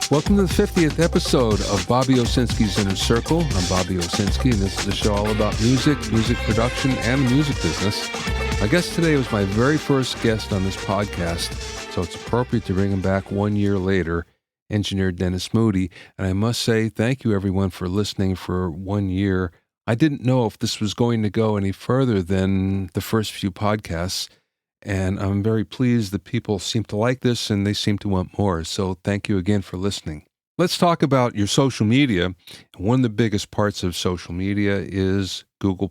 Welcome to the 50th episode of Bobby Owsinski's Inner Circle. I'm Bobby Owsinski, and this is a show all about music, music production, and the music business. My guest today was my very first guest on this podcast, so it's appropriate to bring him back 1 year later, engineer Dennis Moody. And I must say thank you, everyone, for listening for 1 year. I didn't know if this was going to go any further than the first few podcasts, and I'm very pleased that people seem to like this and they seem to want more. So thank you again for listening. Let's talk about your social media. One of the biggest parts of social media is Google+.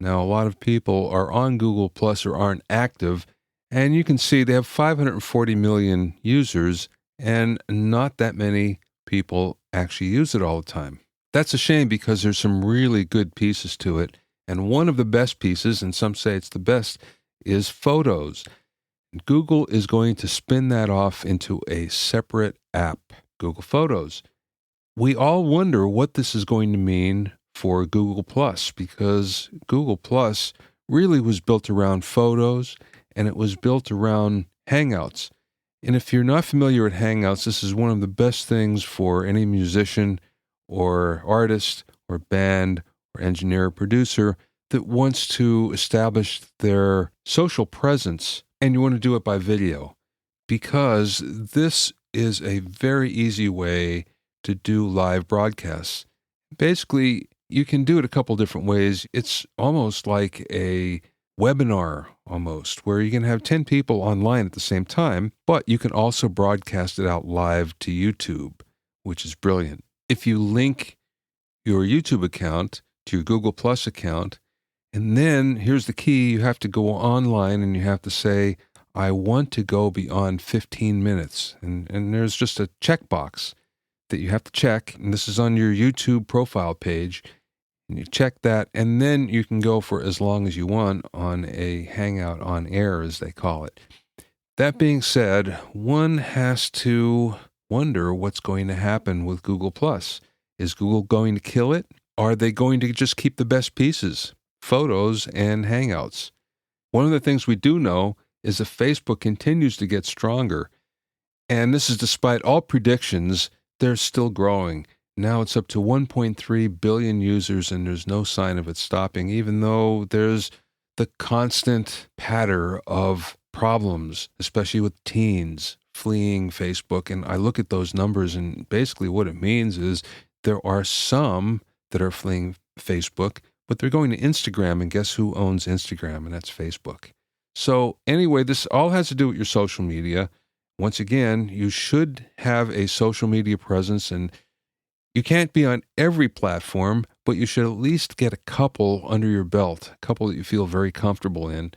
Now, a lot of people are on Google+ or aren't active, and you can see they have 540 million users, and not that many people actually use it all the time. That's a shame because there's some really good pieces to it, and one of the best pieces, and some say it's the best, is photos. Google is going to spin that off into a separate app, Google Photos. We all wonder what this is going to mean for Google+, because Google+ really was built around photos, and it was built around Hangouts. And if you're not familiar with Hangouts, this is one of the best things for any musician or artist or band or engineer or producer that wants to establish their social presence, and you want to do it by video, because this is a very easy way to do live broadcasts. Basically, you can do it a couple different ways. It's almost like a webinar almost, where you can have 10 people online at the same time, but you can also broadcast it out live to YouTube, which is brilliant. If you link your YouTube account to your Google Plus account, and then here's the key, you have to go online and you have to say, I want to go beyond 15 minutes. And there's just a checkbox that you have to check, and this is on your YouTube profile page. And you check that, and then you can go for as long as you want on a Hangout on air, as they call it. That being said, one has to wonder what's going to happen with Google+. Is Google going to kill it? Are they going to just keep the best pieces? Photos and Hangouts. One of the things we do know is that Facebook continues to get stronger, and this is despite all predictions. They're still growing. Now it's up to 1.3 billion users, and there's no sign of it stopping, even though there's the constant patter of problems, especially with teens fleeing Facebook. And I look at those numbers, and basically what it means is there are some that are fleeing Facebook, but they're going to Instagram, and guess who owns Instagram? And that's Facebook. So anyway, this all has to do with your social media. Once again, you should have a social media presence, and you can't be on every platform, but you should at least get a couple under your belt, a couple that you feel very comfortable in.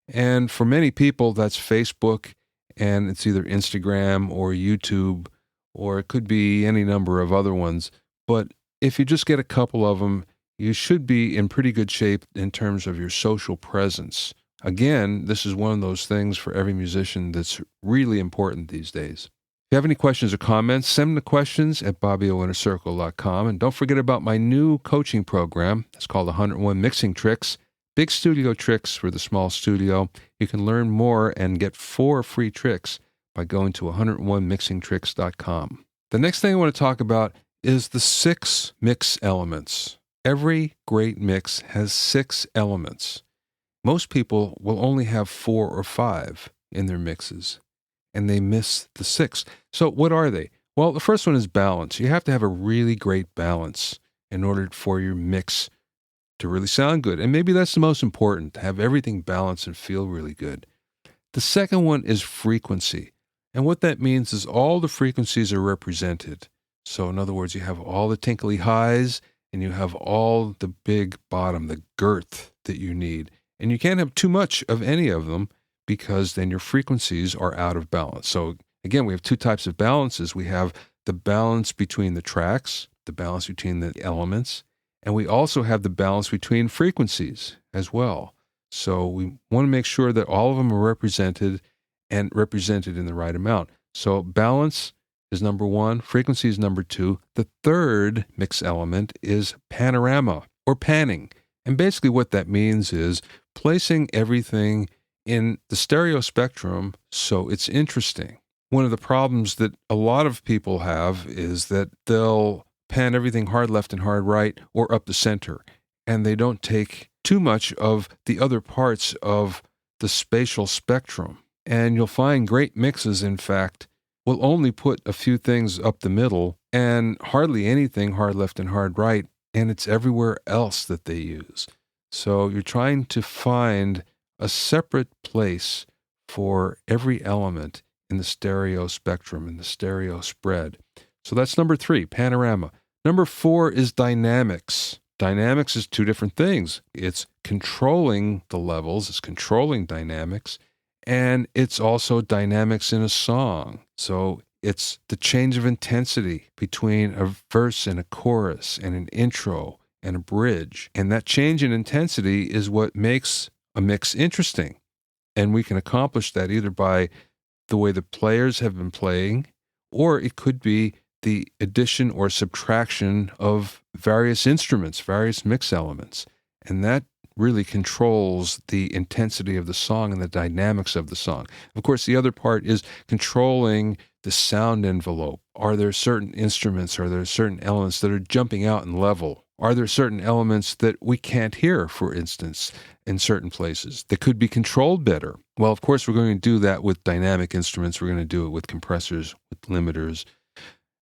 And for many people, that's Facebook, and it's either Instagram or YouTube, or it could be any number of other ones. But if you just get a couple of them, you should be in pretty good shape in terms of your social presence. Again, this is one of those things for every musician that's really important these days. If you have any questions or comments, send them the questions at BobbyOInnerCircle.com. And don't forget about my new coaching program. It's called 101 Mixing Tricks. Big studio tricks for the small studio. You can learn more and get 4 free tricks by going to 101mixingtricks.com. The next thing I want to talk about is the 6 mix elements. Every great mix has 6 elements. Most people will only have 4 or 5 in their mixes, and they miss the 6th. So what are they? Well, the first one is balance. You have to have a really great balance in order for your mix to really sound good. And maybe that's the most important, to have everything balanced and feel really good. The second one is frequency. And what that means is all the frequencies are represented. So in other words, you have all the tinkly highs, and you have all the big bottom, the girth that you need. And you can't have too much of any of them, because then your frequencies are out of balance. So again, we have 2 types of balances. We have the balance between the tracks, the balance between the elements, and we also have the balance between frequencies as well. So we want to make sure that all of them are represented and represented in the right amount. So balance is number 1, frequency is number 2. The third mix element is panorama or panning. And basically what that means is placing everything in the stereo spectrum so it's interesting. One of the problems that a lot of people have is that they'll pan everything hard left and hard right or up the center, and they don't take too much of the other parts of the spatial spectrum. And you'll find great mixes, in fact, will only put a few things up the middle and hardly anything hard left and hard right, and it's everywhere else that they use. So you're trying to find a separate place for every element in the stereo spectrum, in the stereo spread. So that's number 3, panorama. Number 4 is dynamics. Dynamics is 2 different things. It's controlling the levels, it's controlling dynamics, and it's also dynamics in a song. So it's the change of intensity between a verse and a chorus and an intro and a bridge. And that change in intensity is what makes a mix interesting. And we can accomplish that either by the way the players have been playing, or it could be the addition or subtraction of various instruments, various mix elements. And that really controls the intensity of the song and the dynamics of the song. Of course, the other part is controlling the sound envelope. Are there certain instruments, are there certain elements that are jumping out in level? Are there certain elements that we can't hear, for instance, in certain places that could be controlled better? Well, of course, we're going to do that with dynamic instruments. We're going to do it with compressors, with limiters.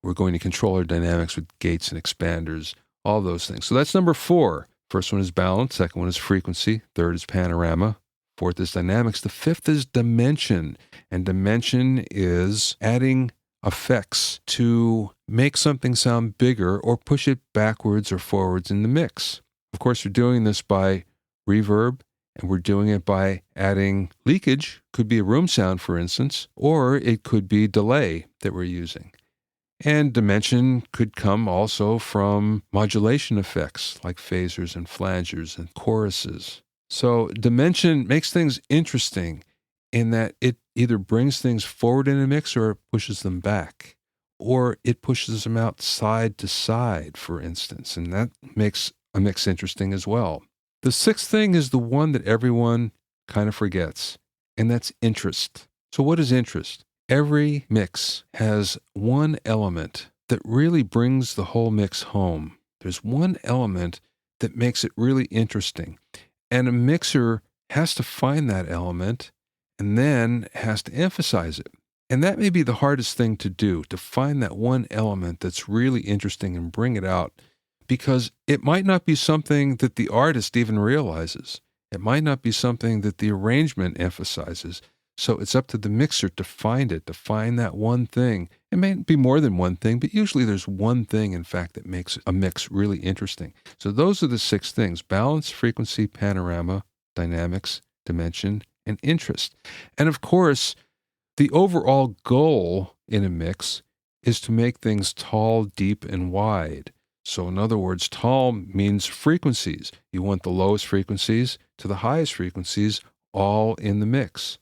We're going to control our dynamics with gates and expanders, all those things. So that's number 4. First one is balance. Second one is frequency. Third is panorama. Fourth is dynamics. The fifth is dimension. And dimension is adding effects to make something sound bigger or push it backwards or forwards in the mix. Of course, we're doing this by reverb, and we're doing it by adding leakage. Could be a room sound, for instance, or it could be delay that we're using. And dimension could come also from modulation effects like phasers and flangers and choruses. So dimension makes things interesting in that it either brings things forward in a mix or it pushes them back, or it pushes them out side to side, for instance, and that makes a mix interesting as well. The 6th thing is the one that everyone kind of forgets, and that's interest. So what is interest? Every mix has one element that really brings the whole mix home. There's one element that makes it really interesting. And a mixer has to find that element and then has to emphasize it. And that may be the hardest thing to do, to find that one element that's really interesting and bring it out, because it might not be something that the artist even realizes. It might not be something that the arrangement emphasizes. So it's up to the mixer to find it, to find that one thing. It may be more than one thing, but usually there's one thing, in fact, that makes a mix really interesting. So those are the 6 things: balance, frequency, panorama, dynamics, dimension, and interest. And of course, the overall goal in a mix is to make things tall, deep, and wide. So in other words, tall means frequencies. You want the lowest frequencies to the highest frequencies all in the mix.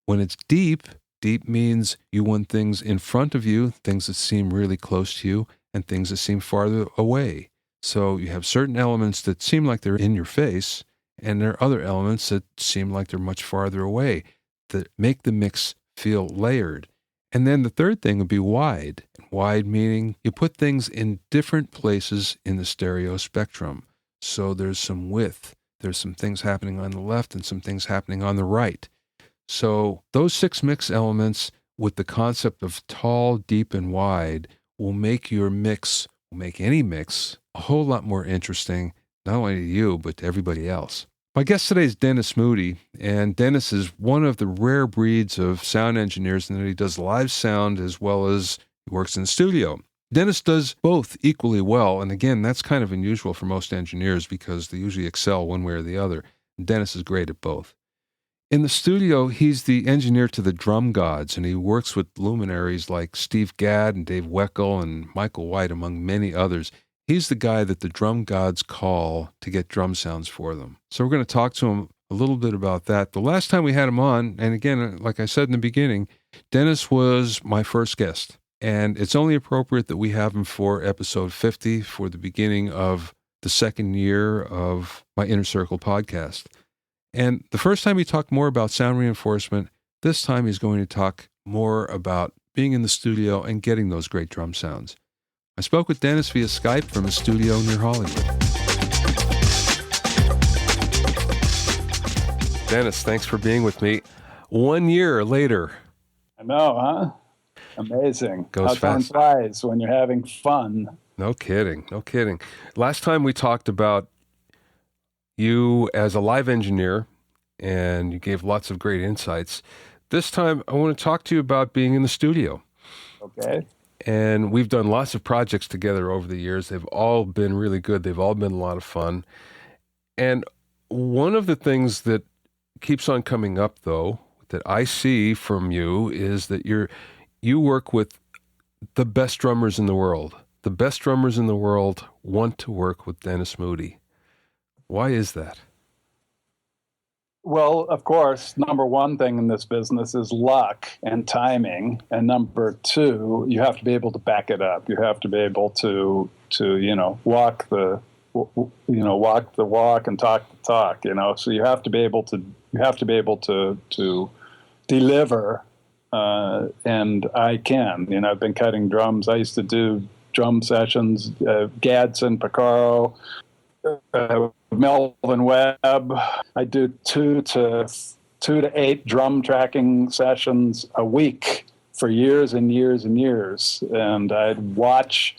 When it's deep, deep means you want things in front of you, things that seem really close to you, and things that seem farther away. So you have certain elements that seem like they're in your face, and there are other elements that seem like they're much farther away that make the mix feel layered. And then the third thing would be wide. Wide meaning you put things in different places in the stereo spectrum. So there's some width. There's some things happening on the left and some things happening on the right. So those 6 mix elements with the concept of tall, deep, and wide will make your mix, will make any mix, a whole lot more interesting, not only to you, but to everybody else. My guest today is Dennis Moody, and Dennis is one of the rare breeds of sound engineers in that he does live sound as well as he works in the studio. Dennis does both equally well, and again, that's kind of unusual for most engineers because they usually excel one way or the other. Dennis is great at both. In the studio, he's the engineer to the drum gods, and he works with luminaries like Steve Gadd and Dave Weckl and Michael White, among many others. He's the guy that the drum gods call to get drum sounds for them. So we're going to talk to him a little bit about that. The last time we had him on, and again, like I said in the beginning, Dennis was my first guest. And it's only appropriate that we have him for episode 50, for the beginning of the 2nd year of my Inner Circle podcast. And the first time he talked more about sound reinforcement, this time he's going to talk more about being in the studio and getting those great drum sounds. I spoke with Dennis via Skype from his studio near Hollywood. Dennis, thanks for being with me. 1 year later. I know, huh? Amazing. Goes how time fast. flies when you're having fun. No kidding. No kidding. Last time we talked about you as a live engineer, and you gave lots of great insights. This time, I want to talk to you about being in the studio. Okay. And we've done lots of projects together over the years. They've all been really good. They've all been a lot of fun. And one of the things that keeps on coming up, though, that I see from you is that you work with the best drummers in the world. The best drummers in the world want to work with Dennis Moody. Why is that? Well, of course, number one thing in this business is luck and timing. And number two, you have to be able to back it up. You have to be able to walk the walk and talk the talk, So you have to be able to deliver. And I can, I've been cutting drums. I used to do drum sessions, Gadsden, Picaro, Melvin Webb. I do 2 to 8 drum tracking sessions a week for years and years and years. And I'd watch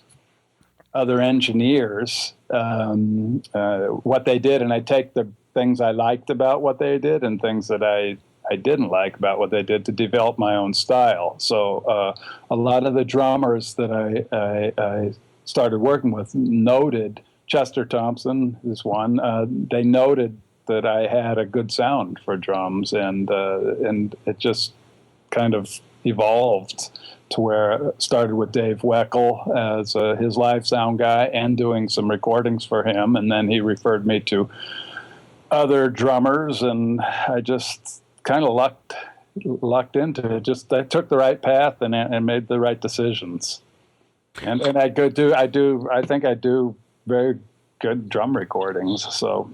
other engineers, what they did, and I'd take the things I liked about what they did and things that I didn't like about what they did to develop my own style. So a lot of the drummers that I started working with noted, Chester Thompson is one, they noted that I had a good sound for drums, and it just kind of evolved to where it started with Dave Weckl as his live sound guy and doing some recordings for him, and then he referred me to other drummers, and I just kind of lucked into it. Just I took the right path and made the right decisions. And I think I do very good drum recordings. So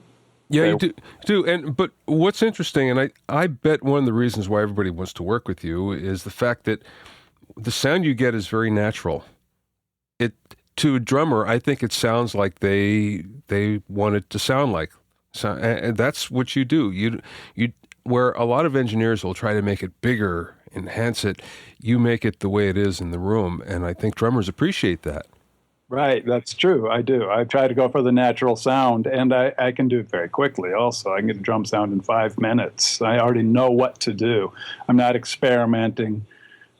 yeah, you do. But what's interesting, and I bet one of the reasons why everybody wants to work with you is the fact that the sound you get is very natural. To a drummer, I think it sounds like they want it to sound like. So, and that's what you do. You where a lot of engineers will try to make it bigger, enhance it, you make it the way it is in the room, and I think drummers appreciate that. Right, that's true. I do. I try to go for the natural sound, and I can do it very quickly also. I can get a drum sound in 5 minutes. I already know what to do. I'm not experimenting.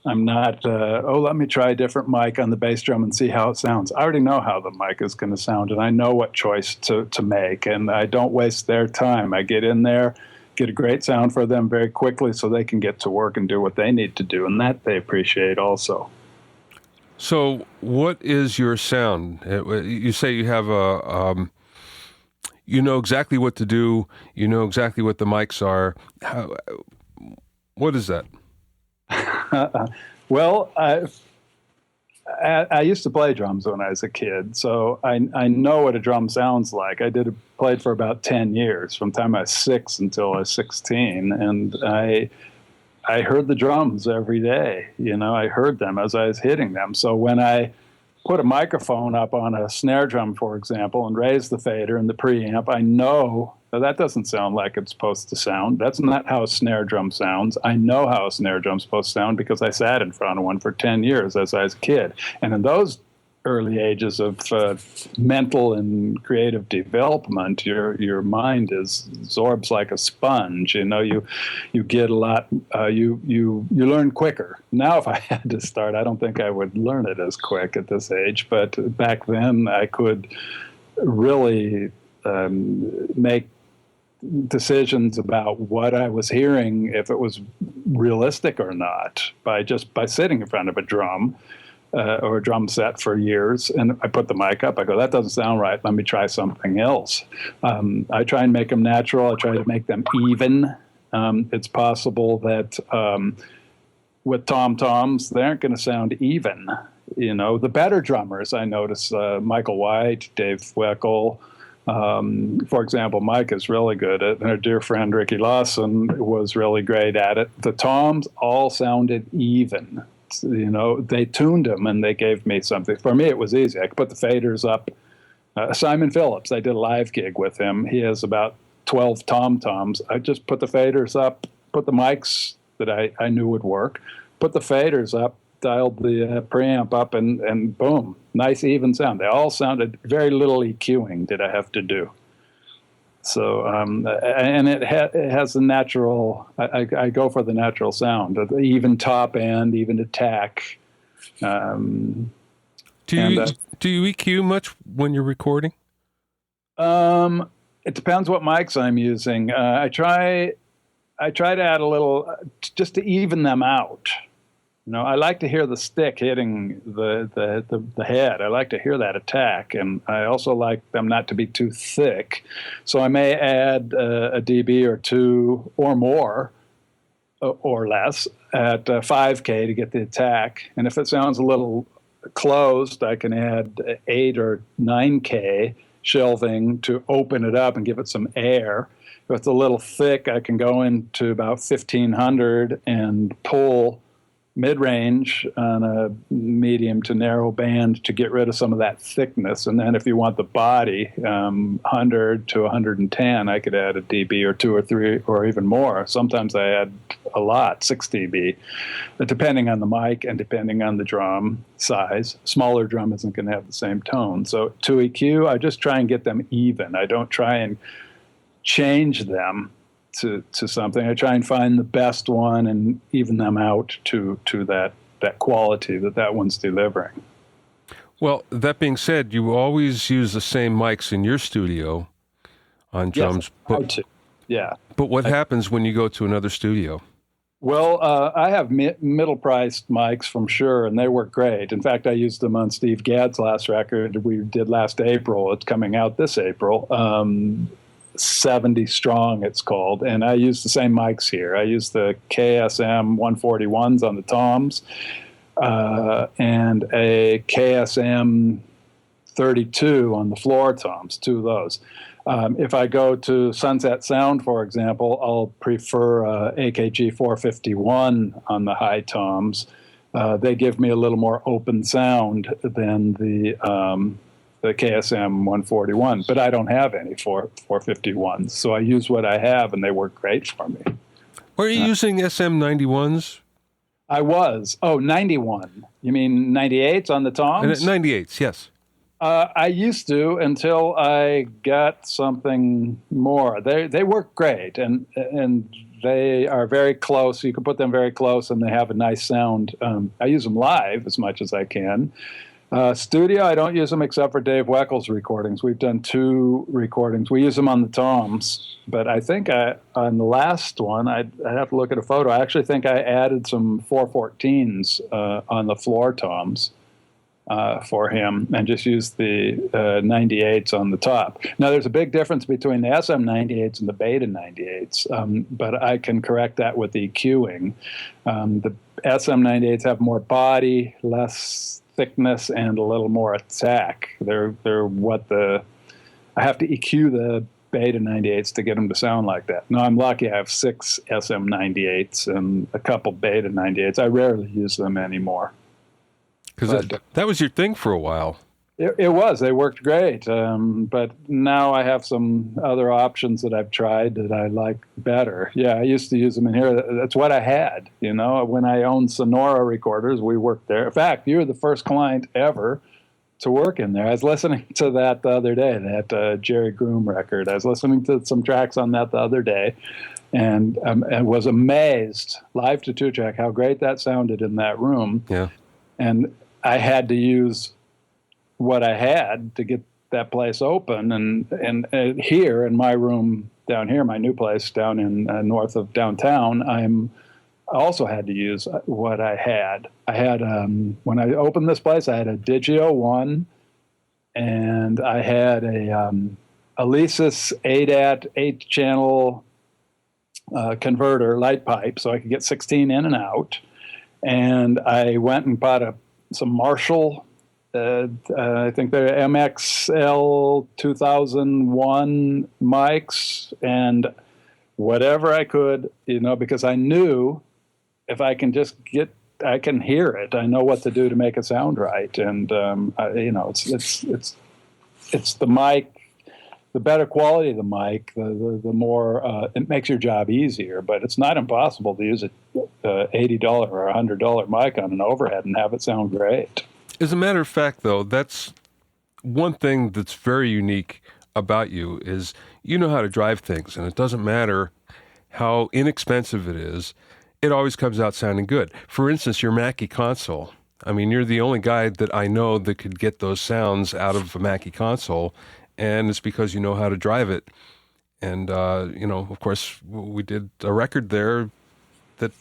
I'm not, let me try a different mic on the bass drum and see how it sounds. I already know how the mic is going to sound, and I know what choice to make, and I don't waste their time. I get in there, get a great sound for them very quickly so they can get to work and do what they need to do, and that they appreciate also. So what is your sound? You say you have you know exactly what to do, you know exactly what the mics are. What is that? Well, I used to play drums when I was a kid, so I know what a drum sounds like. Played for about 10 years, from the time I was 6 until I was 16, and I heard the drums every day. I heard them as I was hitting them. So when I put a microphone up on a snare drum, for example, and raise the fader and the preamp, I know that doesn't sound like it's supposed to sound. That's not how a snare drum sounds. I know how a snare drum's supposed to sound because I sat in front of one for 10 years as I was a kid. And in those early ages of mental and creative development, your mind absorbs like a sponge. You get a lot. You learn quicker. Now, if I had to start, I don't think I would learn it as quick at this age. But back then, I could really make decisions about what I was hearing, if it was realistic or not, by sitting in front of a drum. Or a drum set for years, and I put the mic up. I go, that doesn't sound right. Let me try something else. I try and make them natural. I try to make them even. It's possible that with tom-toms, they aren't going to sound even. The better drummers, I notice, Michael White, Dave Weckl, for example, Mike is really good at it, and our dear friend Ricky Lawson was really great at it. The toms all sounded even. they tuned them and they gave me something. For me, it was easy. I could put the faders up. Simon Phillips, I did a live gig with him. He has about 12 tom-toms. I just put the faders up, put the mics that I knew would work, put the faders up, dialed the preamp up, and boom, nice even sound. They all sounded, very little EQing did I have to do. So, and it has a natural, I go for the natural sound, the even top end, even attack. Do you EQ much when you're recording? It depends what mics I'm using. I try to add a little just to even them out. I like to hear the stick hitting the head. I like to hear that attack, and I also like them not to be too thick. So I may add a dB or two or more or less at 5K to get the attack. And if it sounds a little closed, I can add 8 or 9K shelving to open it up and give it some air. If it's a little thick, I can go into about 1500 and pull mid-range on a medium to narrow band to get rid of some of that thickness. And then if you want the body, 100 to 110, I could add a dB or 2 or 3 or even more. Sometimes I add a lot, 6 dB, depending on the mic and depending on the drum size. Smaller drum isn't going to have the same tone. So to EQ, I just try and get them even. I don't try and change them to something. I try and find the best one and even them out to that quality that one's delivering. Well, that being said, you always use the same mics in your studio on drums. Yes, yeah. But what happens when you go to another studio? Well, I have middle-priced mics from Shure, and they work great. In fact, I used them on Steve Gadd's last record we did last April. It's coming out this April. 70 strong, it's called, and I use the same mics here. I use the KSM 141s on the toms and a KSM 32 on the floor toms, 2 of those. If I go to Sunset Sound, for example, I'll prefer AKG 451 on the high toms. They give me a little more open sound than the KSM 141, but I don't have any 451s, so I use what I have, and they work great for me. Are you using SM91s? I was. Oh, 91. You mean 98s on the toms? 98s, yes. I used to until I got something more. They work great, and they are very close. You can put them very close, and they have a nice sound. I use them live as much as I can. Studio, I don't use them except for Dave Weckles' recordings. We've done 2 recordings. We use them on the toms, but I think on the last one, I'd have to look at a photo. I actually think I added some 414s on the floor toms for him and just used the 98s on the top. Now, there's a big difference between the SM 98s and the Beta 98s, but I can correct that with EQing. The SM 98s have more body, less thickness, and a little more attack. They're what I have to EQ the Beta 98s to get them to sound like that. No, I'm lucky. I have 6 SM 98s and a couple Beta 98s. I rarely use them anymore. Because that was your thing for a while. It was. They worked great. But now I have some other options that I've tried that I like better. Yeah, I used to use them in here. That's what I had. When I owned Sonora recorders, we worked there. In fact, you were the first client ever to work in there. I was listening to that the other day, that Jerry Groom record. I was listening to some tracks on that the other day and was amazed, live to 2-track, how great that sounded in that room. Yeah. And I had to use what I had to get that place open, and here in my room down here, my new place down in north of downtown, I also had to use what I had. I had when I opened this place, I had a Digio 1, and I had a Alesis 8-at 8-channel converter light pipe, so I could get 16 in and out. And I went and bought some Marshall. I think they're MXL 2001 mics and whatever I could, because I knew if I can just get I can hear it. I know what to do to make it sound right, and it's the mic. The better quality of the mic, the more it makes your job easier. But it's not impossible to use a $80 or $100 mic on an overhead and have it sound great. As a matter of fact, though, that's one thing that's very unique about you is you know how to drive things, and it doesn't matter how inexpensive it is. It always comes out sounding good. For instance, your Mackie console. I mean, you're the only guy that I know that could get those sounds out of a Mackie console, and it's because you know how to drive it. And, of course, we did a record there that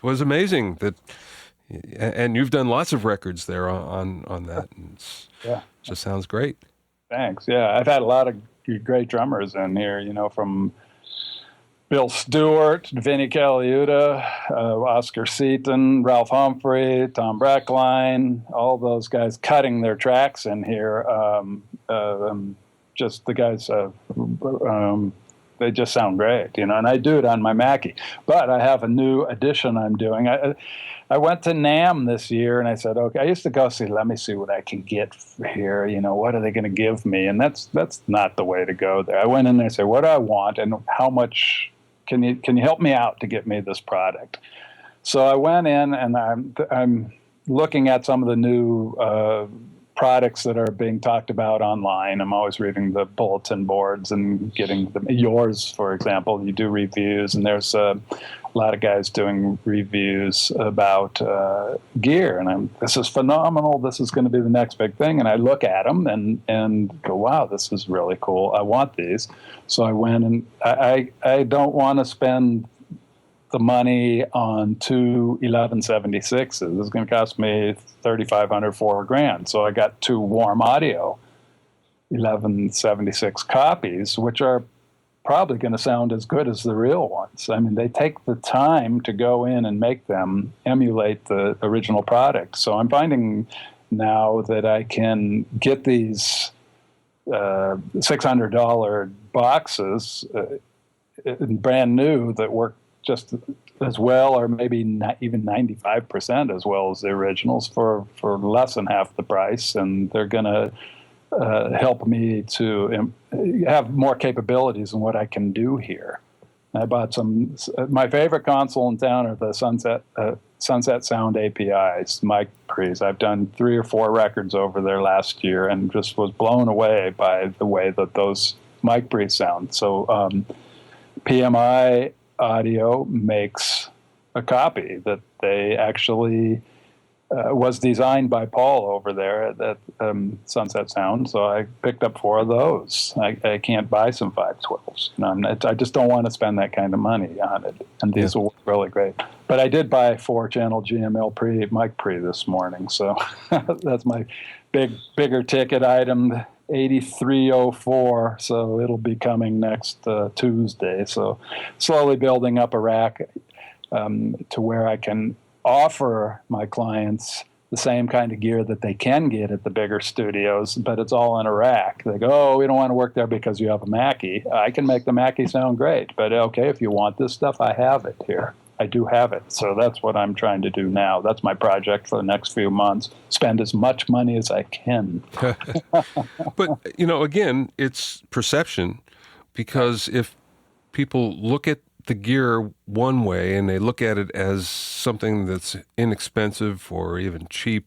was amazing. And you've done lots of records there on that. And it just sounds great. Thanks. Yeah, I've had a lot of great drummers in here, from Bill Stewart, Vinnie Caliuta, Oscar Seaton, Ralph Humphrey, Tom Breckline, all those guys cutting their tracks in here. Just the guys, they just sound great, and I do it on my Mackie. But I have a new addition I'm doing. I went to NAMM this year, and I said, okay, I used to go let me see what I can get here. What are they going to give me? And that's not the way to go there. I went in there and said, what do I want, and how much can you help me out to get me this product? So I went in, and I'm looking at some of the new products that are being talked about online. I'm always reading the bulletin boards and getting yours, for example. You do reviews, and there's a lot of guys doing reviews about gear. And this is phenomenal. This is going to be the next big thing. And I look at them and go, wow, this is really cool. I want these. So I went, and I don't want to spend the money on two 1176s. This is going to cost me $3,500, $4,000. So I got two Warm Audio 1176 copies, which are probably going to sound as good as the real ones. I mean, they take the time to go in and make them emulate the original product. So I'm finding now that I can get these $600 boxes brand new that work just as well, or maybe not even 95% as well as the originals for less than half the price, and they're going to help me to have more capabilities in what I can do here. I bought my favorite console in town are the Sunset Sound APIs, mic pre's. I've done 3 or 4 records over there last year and just was blown away by the way that those mic pre's sound. So PMI Audio makes a copy that they actually was designed by Paul over there at Sunset Sound. So I picked up 4 of those. I can't buy some 512s. I just don't want to spend that kind of money on it. And these will work really great. But I did buy 4-channel GML mic pre this morning. So that's my bigger ticket item. 8304, so it'll be coming next Tuesday. So slowly building up a rack to where I can offer my clients the same kind of gear that they can get at the bigger studios, but it's all in a rack. They go, oh, we don't want to work there because you have a Mackie. I can make the Mackie sound great, but okay, if you want this stuff, I have it here. I do have it. So that's what I'm trying to do now. That's my project for the next few months. Spend as much money as I can. But, again, it's perception, because if people look at the gear one way and they look at it as something that's inexpensive or even cheap,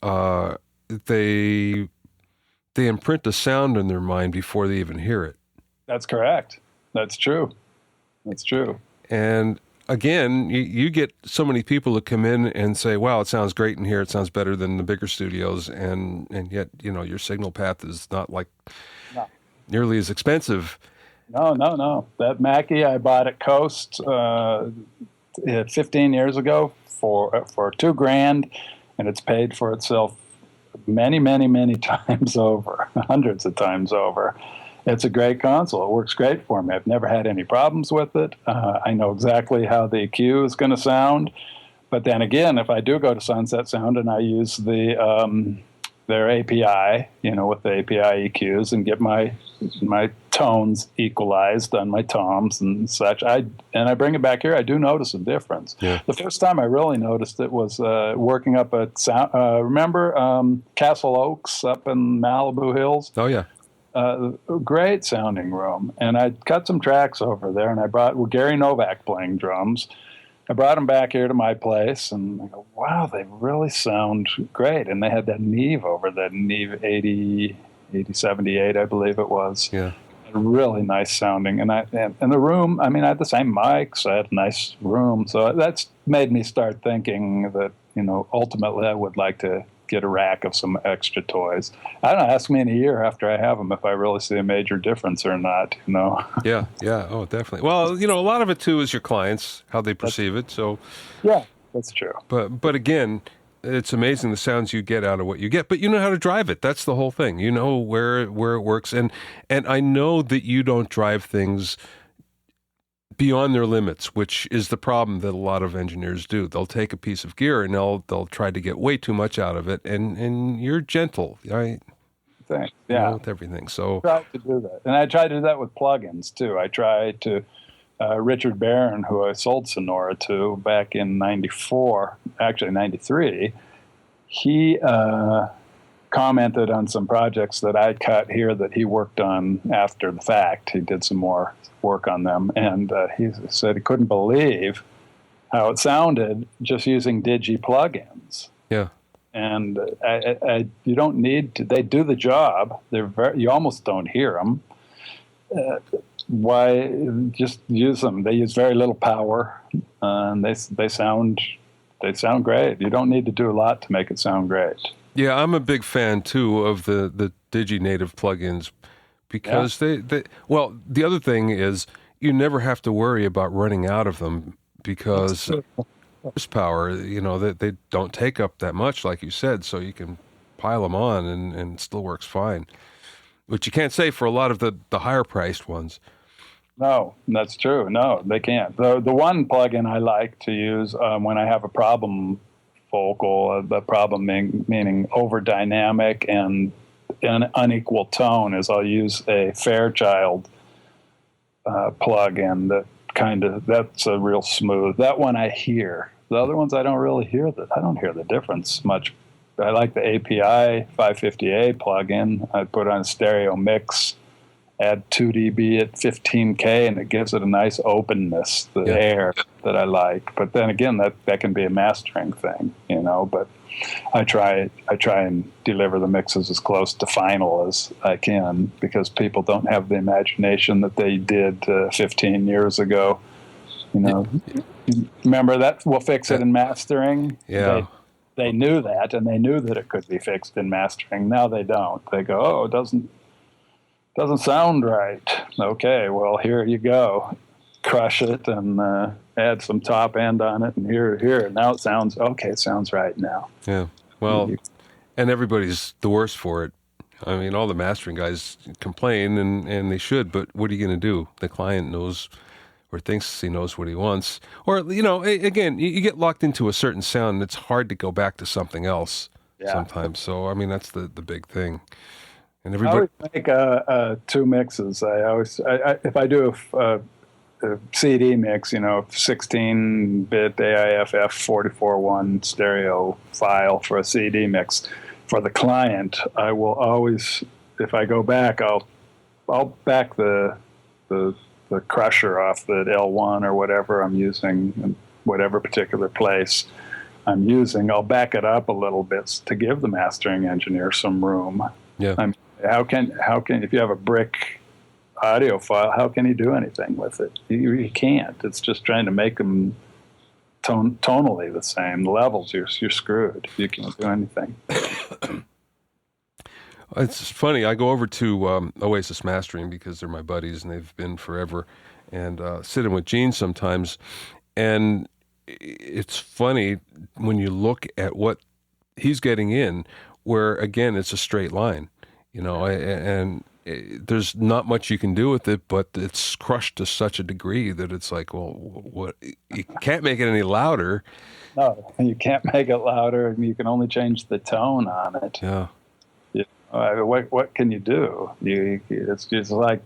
they imprint a sound in their mind before they even hear it. That's correct. That's true. That's true. And again, you get so many people that come in and say, wow, it sounds great in here. It sounds better than the bigger studios. And yet, your signal path is not nearly as expensive. No. That Mackie I bought at Coast 15 years ago for $2,000, and it's paid for itself many, many, many times over, hundreds of times over. It's a great console. It works great for me. I've never had any problems with it. I know exactly how the EQ is going to sound. But then again, if I do go to Sunset Sound and I use the their API, with the API EQs, and get my tones equalized on my toms and such. I bring it back here. I do notice a difference. Yeah. The first time I really noticed it was working up at remember Castle Oaks up in Malibu Hills? Oh yeah. Great sounding room, and I cut some tracks over there, and I brought Gary Novak playing drums. I brought them back here to my place, and I go, wow, they really sound great. And they had that Neve over, that Neve 8078, I believe it was. Yeah. Really nice sounding. And the room, I had the same mics, I had a nice room. So that's made me start thinking that, ultimately I would like to get a rack of some extra toys. I don't know, ask me in a year after I have them if I really see a major difference or not, Yeah, oh, definitely. Well, a lot of it too is your clients, how they perceive it. So yeah, that's true. But again, it's amazing the sounds you get out of what you get, but you know how to drive it. That's the whole thing. You know where it works. And I know that you don't drive things beyond their limits, which is the problem that a lot of engineers do. They'll take a piece of gear and they'll try to get way too much out of it, and you're gentle, right? Thanks. Yeah, with everything. So I try to do that, and I try to do that with plugins too. I try to. Richard Barron, who I sold Sonora to back in '94, actually '93, he commented on some projects that I cut here that he worked on after the fact. He did some more work on them, and he said he couldn't believe how it sounded just using Digi plugins. Yeah. And you don't need to. They do the job. You almost don't hear them. Why just use them? They use very little power, and they sound great. You don't need to do a lot to make it sound great. Yeah, I'm a big fan too of the Digi native plugins because the other thing is you never have to worry about running out of them because horsepower, they don't take up that much, like you said, so you can pile them on and it still works fine. Which you can't say for a lot of the higher priced ones. No, that's true. No, they can't. The one plugin I like to use when I have a problem vocal, the problem meaning over dynamic and an unequal tone, is I'll use a Fairchild plugin that's a real smooth. That one I hear. The other ones I don't really hear I don't hear the difference much. I like the API 550A plugin. I put on a stereo mix, add 2 dB at 15K, and it gives it a nice openness, the air that I like. But then again, that can be a mastering thing, but I try and deliver the mixes as close to final as I can, because people don't have the imagination that they did 15 years ago. Remember that We'll Fix It in mastering? Yeah. They knew that, and they knew that it could be fixed in mastering. Now they don't. They go, oh, it doesn't sound right. Okay, well, here you go. Crush it and add some top end on it, and here. Now it sounds okay. It sounds right now. Yeah. Well, and everybody's the worse for it. I mean, all the mastering guys complain, and they should, but what are you going to do? The client knows or thinks he knows what he wants. Or, again, you get locked into a certain sound, and it's hard to go back to something else sometimes. So, I mean, that's the big thing. And everybody... I always make two mixes. If I do a CD mix, 16-bit AIFF 44.1 stereo file for a CD mix for the client, I will always, if I go back, I'll back the crusher off the L1 or whatever I'm using in whatever particular place I'm using. I'll back it up a little bit to give the mastering engineer some room. Yeah. How can if you have a brick audio file, how can he do anything with it? He can't. It's just trying to make them tonally the same. The levels, you're screwed. You can't do anything. It's funny. I go over to Oasis Mastering because they're my buddies and they've been forever, and sit in with Gene sometimes. And it's funny when you look at what he's getting in, where again it's a straight line, and there's not much you can do with it, but it's crushed to such a degree that it's like, well, what? You can't make it any louder. No, you can't make it louder, and you can only change the tone on it. Yeah. What can you do? It's just like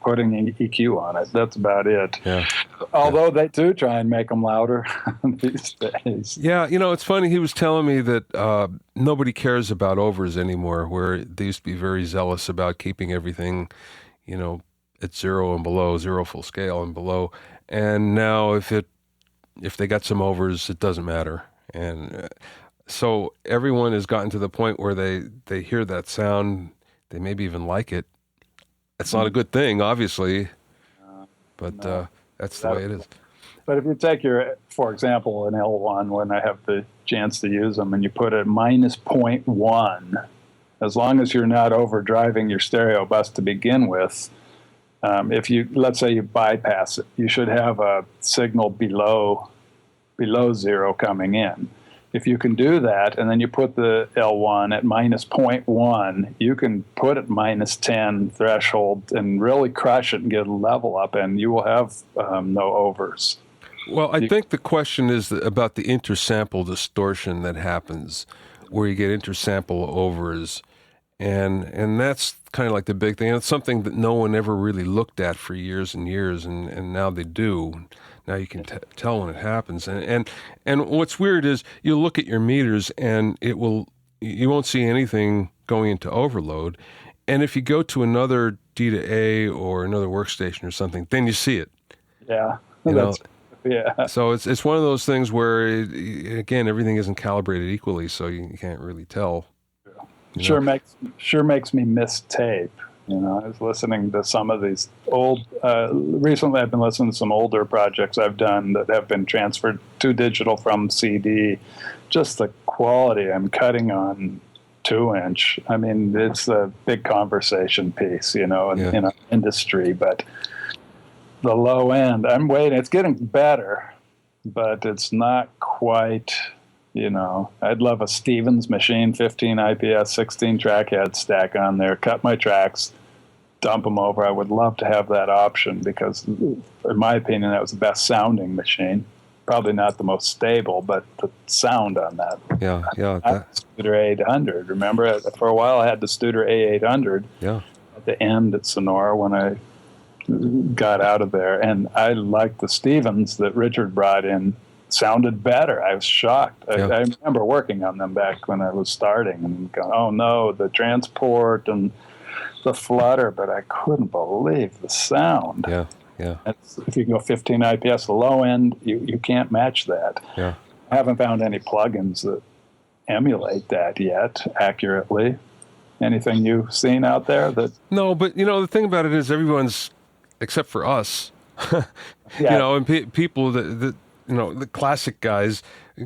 putting an EQ on it. That's about it. Yeah. Although they do try and make them louder these days. Yeah, it's funny. He was telling me that nobody cares about overs anymore, where they used to be very zealous about keeping everything, at zero and below, zero full scale and below. And now if they got some overs, it doesn't matter. And so everyone has gotten to the point where they hear that sound, they maybe even like it. It's not a good thing, obviously, but that's the way it is. But if you take for example, an L1, when I have the chance to use them, and you put it minus 0.1, as long as you're not overdriving your stereo bus to begin with, let's say you bypass it, you should have a signal below zero coming in. If you can do that, and then you put the L1 at minus 0.1, you can put it minus 10 threshold and really crush it and get a level up, and you will have no overs. Well, I think the question is about the intersample distortion that happens, where you get intersample overs, and that's kind of like the big thing. And it's something that no one ever really looked at for years and years, and now they do. Now you can tell when it happens. And what's weird is you look at your meters and you won't see anything going into overload. And if you go to another D to A or another workstation or something, then you see it. Yeah. Yeah. So it's one of those things where, again, everything isn't calibrated equally, so you can't really tell. Sure makes me miss tape. I was listening to some of these recently I've been listening to some older projects I've done that have been transferred to digital from CD. Just the quality I'm cutting on 2-inch. I mean, it's a big conversation piece, in our industry, but the low end, I'm waiting. It's getting better, but it's not quite, I'd love a Stevens machine, 15 IPS, 16 track head stack on there, cut my tracks, dump them over. I would love to have that option because, in my opinion, that was the best sounding machine. Probably not the most stable, but the sound on that. Yeah. I had the Studer A800. Remember, for a while I had the Studer A800 at the end at Sonora when I got out of there. And I liked the Stevens that Richard brought in. Sounded better. I was shocked. I remember working on them back when I was starting and going, oh no, the transport and the flutter, but I couldn't believe the sound. Yeah. If you can go 15 IPS, the low end, you can't match that. Yeah. I haven't found any plugins that emulate that yet accurately. Anything you've seen out there that? No, but the thing about it is everyone's, except for us, and people that the classic guys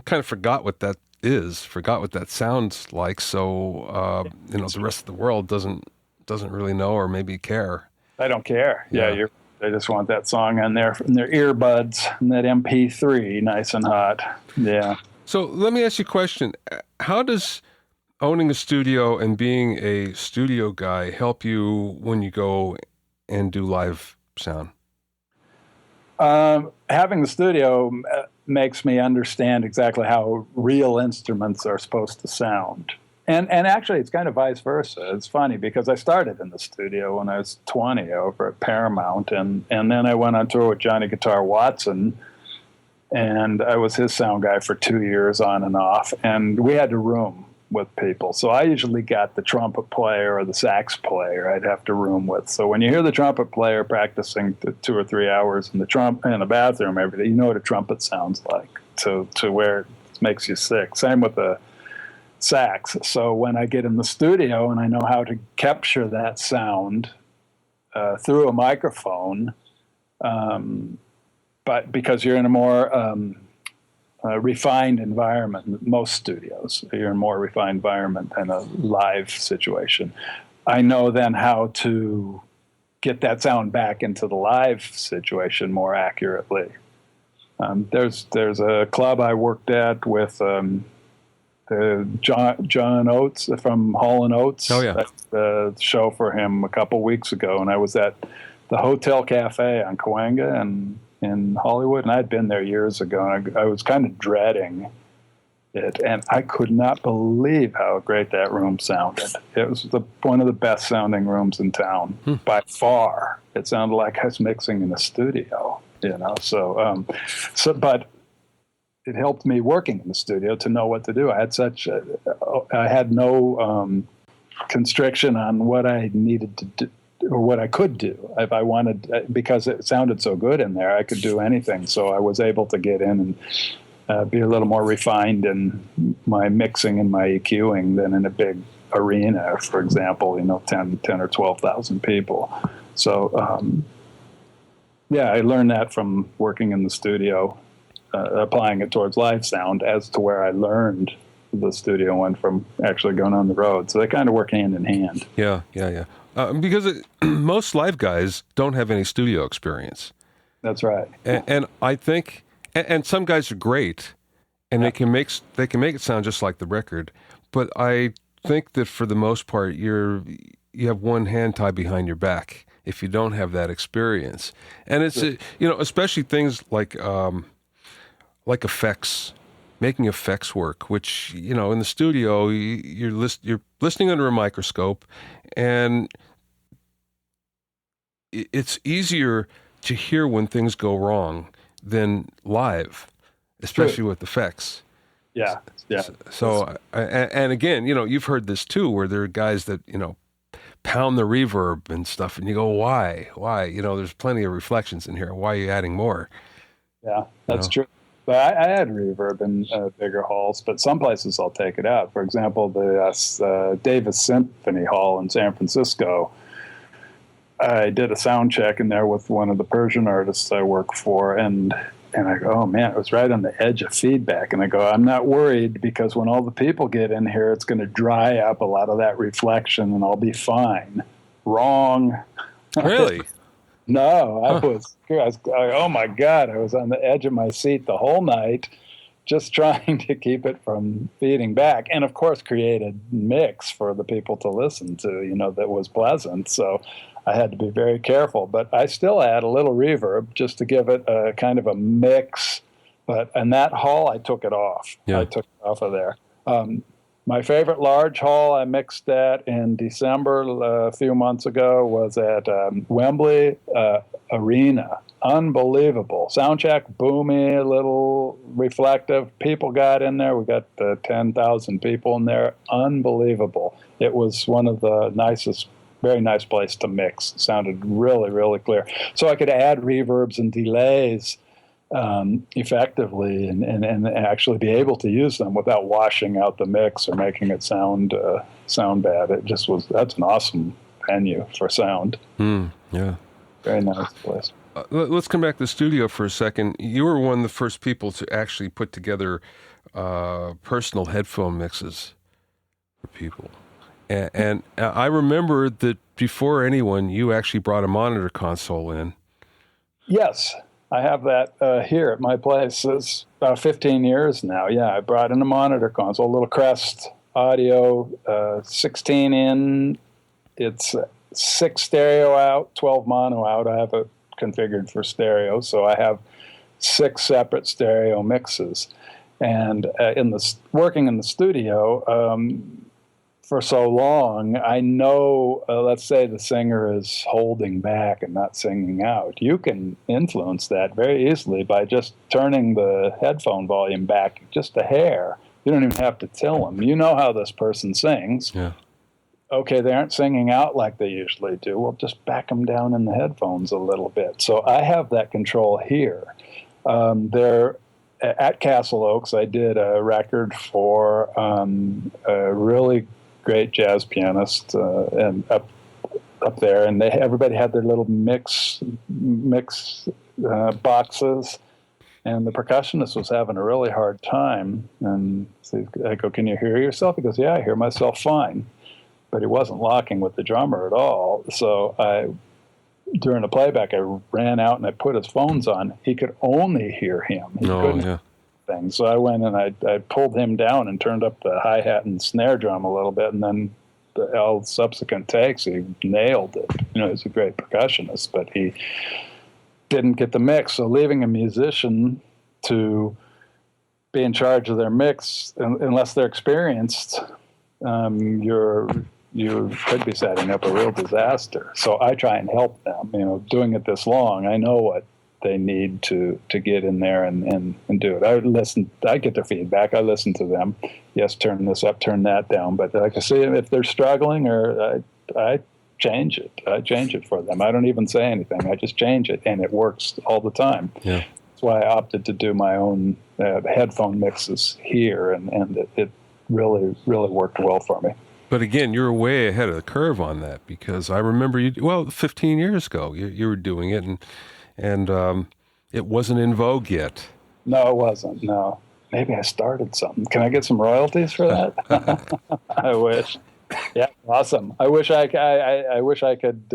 kind of forgot what that is, forgot what that sounds like. So, the rest of the world doesn't really know or maybe care. I don't care. Yeah, they just want that song on there in their earbuds and that MP3 nice and hot. Yeah. So let me ask you a question. How does owning a studio and being a studio guy help you when you go and do live sound? Having the studio makes me understand exactly how real instruments are supposed to sound. And actually, it's kind of vice versa. It's funny because I started in the studio when I was 20 over at Paramount, and then I went on tour with Johnny Guitar Watson, and I was his sound guy for 2 years on and off, and we had to room with people. So I usually got the trumpet player or the sax player I'd have to room with. So when you hear the trumpet player practicing 2 or 3 hours in the bathroom every day, you know what a trumpet sounds like to where it makes you sick. Same with the sax. So when I get in the studio and I know how to capture that sound through a microphone, but because you're in a more refined environment, most studios, you're in a more refined environment than a live situation. I know then how to get that sound back into the live situation more accurately. There's a club I worked at with John Oates from Hall & Oates. Oh, yeah. I did the show for him a couple weeks ago, and I was at the Hotel Cafe on Cahuenga and in Hollywood, and I'd been there years ago, and I was kind of dreading it, and I could not believe how great that room sounded. It was one of the best sounding rooms in town by far. It sounded like I was mixing in a studio, you know. But it helped me working in the studio to know what to do. I had no constriction on what I needed to do or what I could do. If I wanted, because it sounded so good in there, I could do anything. So I was able to get in and be a little more refined in my mixing and my EQing than in a big arena, for example, 10 or 12,000 people. So, I learned that from working in the studio, applying it towards live sound, as to where I learned the studio one from actually going on the road. So they kind of work hand in hand. Yeah. Because most live guys don't have any studio experience. That's right. And I think, and some guys are great, and they can make it sound just like the record. But I think that for the most part, you have one hand tied behind your back if you don't have that experience. And it's especially things like effects, making effects work, which in the studio you're listening under a microscope, and it's easier to hear when things go wrong than live, especially with effects. Yeah. So, and again, you've heard this too, where there are guys that, pound the reverb and stuff, and you go, why? There's plenty of reflections in here. Why are you adding more? Yeah, that's true. But I add reverb in bigger halls, but some places I'll take it out. For example, the Davis Symphony Hall in San Francisco, I did a sound check in there with one of the Persian artists I work for, and I go, oh man, it was right on the edge of feedback. And I go, I'm not worried, because when all the people get in here, it's going to dry up a lot of that reflection and I'll be fine. Wrong. Really? No, I was, oh my God, I was on the edge of my seat the whole night, just trying to keep it from feeding back. And of course, create a mix for the people to listen to, that was pleasant. So I had to be very careful, but I still add a little reverb just to give it a kind of a mix. But in that hall, I took it off. Yeah. I took it off of there. My favorite large hall I mixed at in December a few months ago was at Wembley Arena. Unbelievable. Soundcheck, boomy, a little reflective. People got in there. We got 10,000 people in there. Unbelievable. It was one of the nicest, very nice place to mix. It sounded really, really clear. So I could add reverbs and delays effectively and actually be able to use them without washing out the mix or making it sound bad. That's an awesome venue for sound. Yeah. Very nice place. Let's come back to the studio for a second. You were one of the first people to actually put together personal headphone mixes for people. And I remember that before anyone, you actually brought a monitor console in. Yes, I have that here at my place. It's about 15 years now. Yeah, I brought in a monitor console, a little Crest Audio, 16 in. It's 6 stereo out, 12 mono out. I have it configured for stereo, so I have 6 separate stereo mixes. And working in the studio, for so long, I know, let's say the singer is holding back and not singing out. You can influence that very easily by just turning the headphone volume back just a hair. You don't even have to tell them. You know how this person sings. Yeah. Okay, they aren't singing out like they usually do. Well, just back them down in the headphones a little bit. So I have that control here. At Castle Oaks, I did a record for a really great jazz pianist and up there, and everybody had their little mix boxes, and the percussionist was having a really hard time. And so I go, "Can you hear yourself?" He goes, "Yeah, I hear myself fine," but he wasn't locking with the drummer at all. So during the playback, I ran out and I put his phones on. He could only hear him. He couldn't hear things. So I went and I pulled him down and turned up the hi-hat and snare drum a little bit, and then all subsequent takes, he nailed it. He's a great percussionist, but he didn't get the mix. So leaving a musician to be in charge of their mix unless they're experienced. You could be setting up a real disaster. So I try and help them. Doing it this long, I know what they need to get in there and do it. I get their feedback. I listen to them. Yes, turn this up, turn that down. But like I say, if they're struggling, or I change it. I change it for them. I don't even say anything. I just change it, and it works all the time. Yeah. That's why I opted to do my own headphone mixes here, and it really, really worked well for me. But again, you're way ahead of the curve on that, because I remember 15 years ago, you were doing it, and it wasn't in vogue yet. No, it wasn't. No. Maybe I started something. Can I get some royalties for that? I wish. Yeah, awesome. I wish I could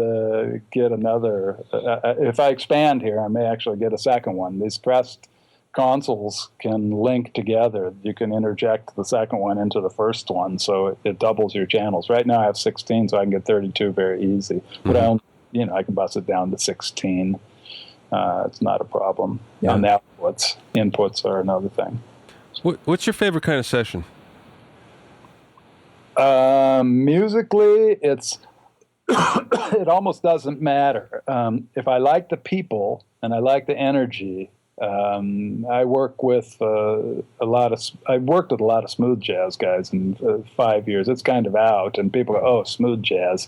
get another. If I expand here, I may actually get a second one. These Crest consoles can link together. You can interject the second one into the first one, so it doubles your channels. Right now I have 16, so I can get 32 very easy. But I can bust it down to 16. It's not a problem. Yeah. And the inputs are another thing. What's your favorite kind of session? Musically, it almost doesn't matter. If I like the people and I like the energy, I work with I worked with a lot of smooth jazz guys in 5 years. It's kind of out, and people go, "Oh, smooth jazz."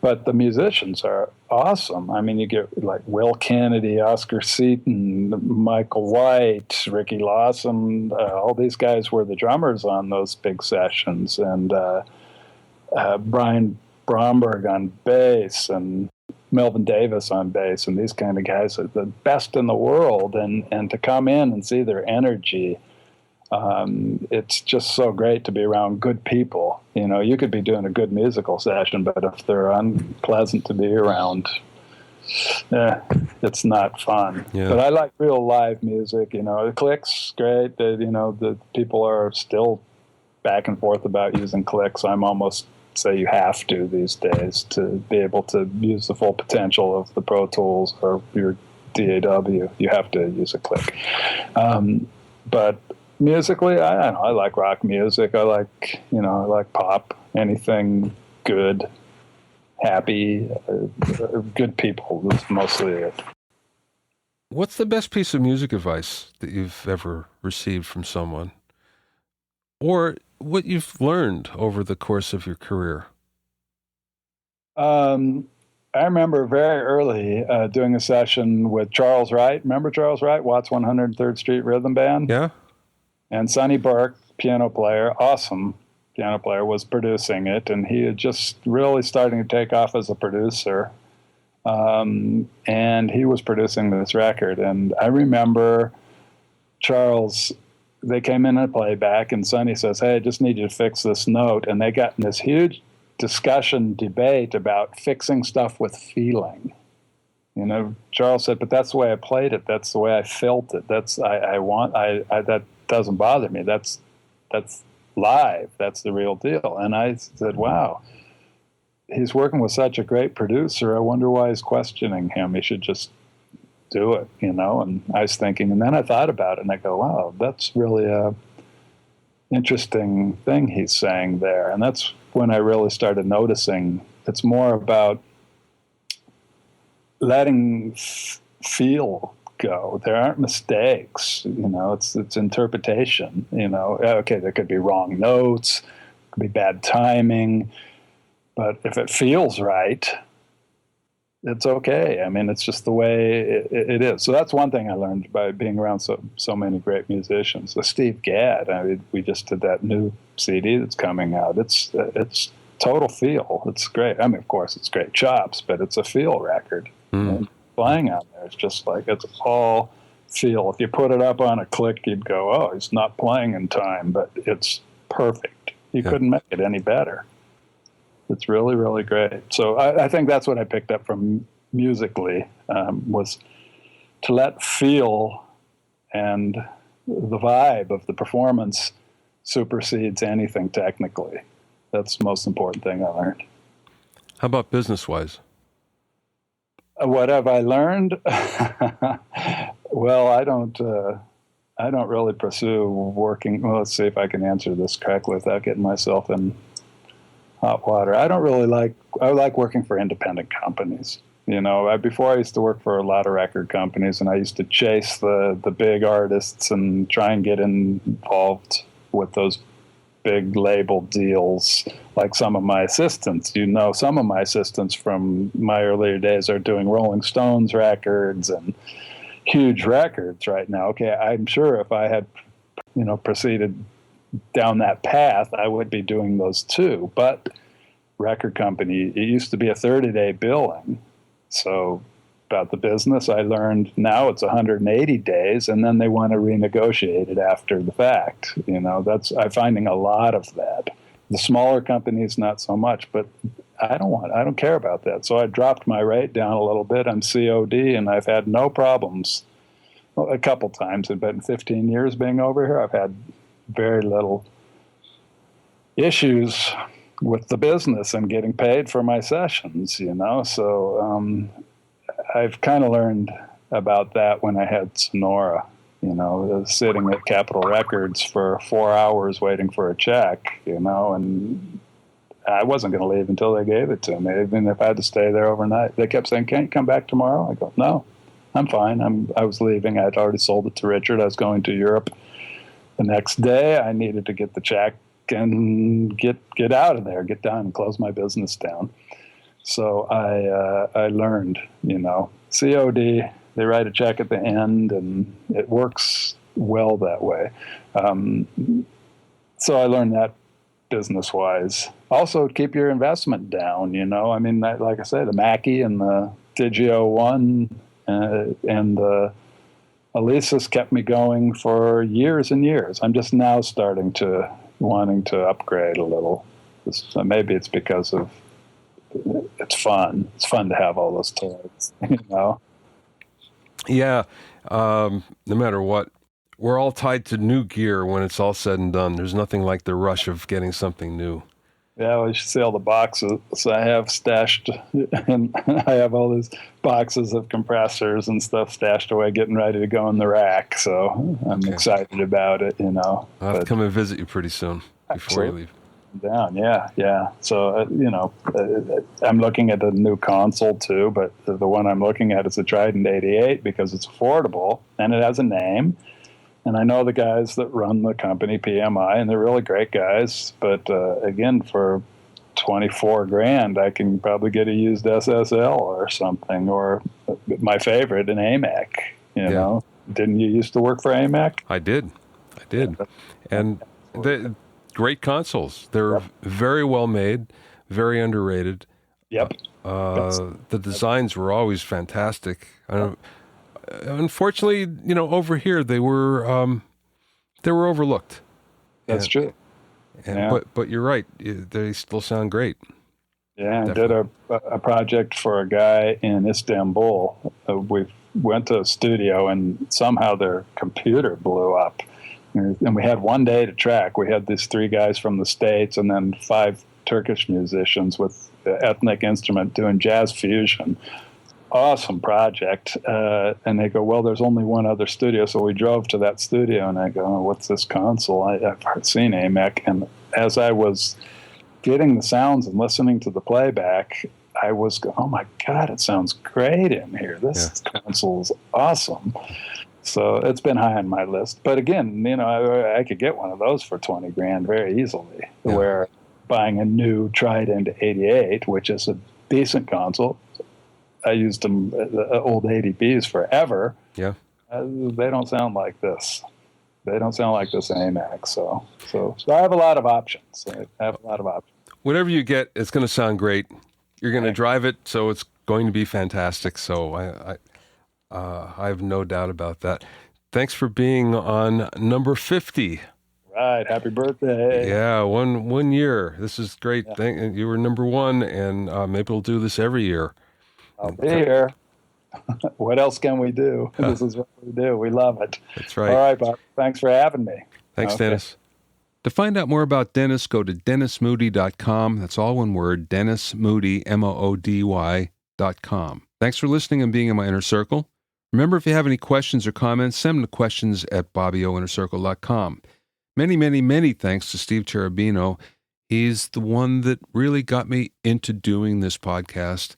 But the musicians are awesome. I mean, you get like Will Kennedy, Oscar Seaton, Michael White, Ricky Lawson. All these guys were the drummers on those big sessions. And Brian Bromberg on bass, and Melvin Davis on bass. And these kind of guys are the best in the world. And to come in and see their energy, it's just so great to be around good people. You could be doing a good musical session, but if they're unpleasant to be around, it's not fun. Yeah. But I like real live music. The clicks, great. The people are still back and forth about using clicks. I'm almost say you have to these days to be able to use the full potential of the Pro Tools or your DAW. You have to use a click. But musically, I don't know. I like rock music. I like pop. Anything good, happy, good people is mostly it. What's the best piece of music advice that you've ever received from someone? Or what you've learned over the course of your career? I remember very early doing a session with Charles Wright. Remember Charles Wright, Watts 103rd Street Rhythm Band? Yeah. And Sonny Burke, piano player, awesome piano player, was producing it, and he had just really starting to take off as a producer. And he was producing this record. And I remember Charles, they came in and playback, and Sonny says, "Hey, I just need you to fix this note." And they got in this huge debate about fixing stuff with feeling. Charles said, "But that's the way I played it. That's the way I felt it. That doesn't bother me. That's live. That's the real deal." And I said, "Wow, he's working with such a great producer. I wonder why he's questioning him. He should just do it, And I was thinking, and then I thought about it, and I go, "Wow, that's really a interesting thing he's saying there." And that's when I really started noticing it's more about letting feel go. There aren't mistakes, it's interpretation, Okay, there could be wrong notes, could be bad timing, but if it feels right, it's okay. I mean, it's just the way it is. So that's one thing I learned by being around so many great musicians. Steve Gadd, we just did that new CD that's coming out. It's total feel. It's great. I mean, of course, it's great chops, but it's a feel record. And playing on there, it's just like it's all feel. If you put it up on a click, you'd go, "Oh, he's not playing in time," but it's perfect. You couldn't make it any better. It's really, really great. So I think that's what I picked up from musically, was to let feel and the vibe of the performance supersedes anything technically. That's the most important thing I learned. How about business-wise? What have I learned? Well, I I don't really pursue working. Well, let's see if I can answer this correctly without getting myself in hot water. I don't really like. I like working for independent companies. Before I used to work for a lot of record companies, and I used to chase the big artists and try and get involved with those big label deals. Like some of my assistants, some of my assistants from my earlier days are doing Rolling Stones records and huge records right now. Okay, I'm sure if I had, proceeded down that path, I would be doing those too. But record company, it used to be a 30-day billing. So about the business, I learned now it's 180 days, and then they want to renegotiate it after the fact. I'm finding a lot of that. The smaller companies, not so much, but I don't care about that. So I dropped my rate down a little bit. I'm COD, and I've had no problems. Well, a couple times, but in 15 years being over here, I've had very little issues with the business and getting paid for my sessions, So I've kind of learned about that when I had Sonora, sitting at Capitol Records for 4 hours waiting for a check, and I wasn't going to leave until they gave it to me, even if I had to stay there overnight. They kept saying, "Can't you come back tomorrow?" I go, "No, I'm fine. I was leaving. I'd already sold it to Richard. I was going to Europe the next day. I needed to get the check and get out of there, get done, and close my business down." So I learned, COD, they write a check at the end, and it works well that way. So I learned that business-wise. Also, keep your investment down, like I said, the Mackie and the Digio 1 and the Alesis kept me going for years and years. I'm just now wanting to upgrade a little. Maybe it's because of it's fun. It's fun to have all those toys, Yeah. No matter what, we're all tied to new gear when it's all said and done. There's nothing like the rush of getting something new. Yeah, we should see all the boxes I have stashed, and I have all these boxes of compressors and stuff stashed away, getting ready to go in the rack. So I'm excited about it, I'll have to come and visit you pretty soon before you leave. Down, yeah. So I'm looking at a new console too, but the one I'm looking at is a Trident 88 because it's affordable and it has a name. And I know the guys that run the company, PMI, and they're really great guys. But again, for $24,000, I can probably get a used SSL or something, or my favorite, an AMAC. You didn't you used to work for AMAC? I did, and the great consoles. They're very well made, very underrated. Yep. The designs were always fantastic. Unfortunately, over here they were overlooked. That's true. But you're right. They still sound great. Yeah, I did a project for a guy in Istanbul. We went to a studio and somehow their computer blew up. And we had 1 day to track. We had these 3 guys from the States and then 5 Turkish musicians with ethnic instrument doing jazz fusion. Awesome project. And they go, well, there's only one other studio. So we drove to that studio and I go, oh, what's this console? I've seen AMAC. And as I was getting the sounds and listening to the playback, I was going, oh my God, it sounds great in here. This console is awesome. So it's been high on my list. But again, I could get one of those for $20,000 very easily. Yeah. Where buying a new Trident 88, which is a decent console, I used them, the old 80Bs forever. Yeah. They don't sound like this. They don't sound like this AMAC. So I have a lot of options. Whatever you get, it's going to sound great. You're going to drive it, so it's going to be fantastic. So I have no doubt about that. Thanks for being on number 50. Right. Happy birthday. Yeah, one year. This is great. Yeah. You were number 1, and maybe we'll do this every year. I'll be here. What else can we do? This is what we do. We love it. That's right. All right, Bob. Thanks for having me. Thanks, Dennis. To find out more about Dennis, go to DennisMoody.com. That's all one word, Dennis Moody, MOODY.com. Thanks for listening and being in my inner circle. Remember, if you have any questions or comments, send them to questions@BobbyOInnerCircle.com. Many, many, many thanks to Steve Cherubino. He's the one that really got me into doing this podcast,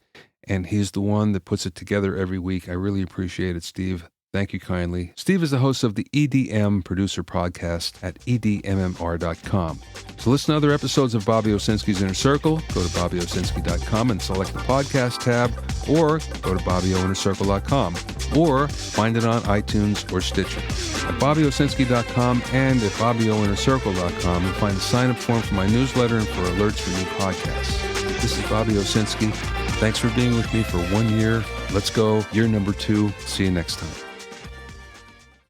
and he's the one that puts it together every week. I really appreciate it, Steve. Thank you kindly. Steve is the host of the EDM Producer Podcast at edmmr.com. To listen to other episodes of Bobby Owsinski's Inner Circle, go to BobbyOwsinski.com and select the podcast tab, or go to BobbyOInnerCircle.com, or find it on iTunes or Stitcher. At BobbyOwsinski.com and at BobbyOInnerCircle.com, you'll find the sign-up form for my newsletter and for alerts for new podcasts. This is Bobby Owsinski. Thanks for being with me for 1 year. Let's go. Year number 2. See you next time.